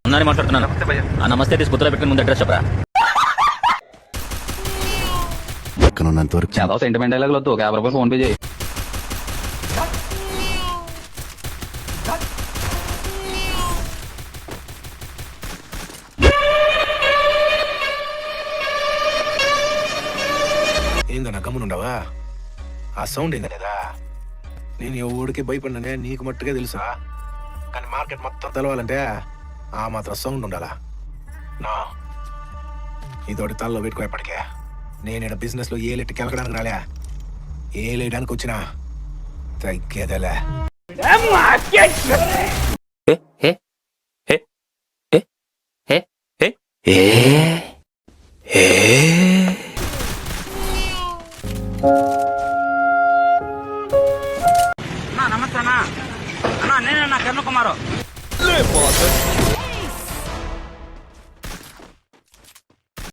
అన్నాని మాట్లాడుతున్నాను. నమస్తే తీసి బుద్ధలో పెట్టుకుని ముందు అడ్రస్ చెప్పరా. పక్కనున్నంత వరకు చాలా సెంటిమెంట్ డైలాగ్ వద్దు, ఒక 50 రూపాయలు ఫోన్ పే చేయి. ఏందన్నా గమ్మునుండవా? ఆ సౌండ్ ఏందా లేదా? నేను ఎవడికి భయపడినానే, నీకు మట్టుకే తెలుసా. కానీ మార్కెట్ మొత్తం తెలవాలంటే ఆ మాత్రం సౌండ్ ఉండాలా. నా ఇదోటి తలలో పెట్టుకో. ఎప్పటికే నేను బిజినెస్ లో ఏలెట్టి కెలకడానికి రాలే, ఏలేయడానికి వచ్చినా తగ్గేదలే. నమస్తే అన్నా. నేనే కిరణ్ కుమారు.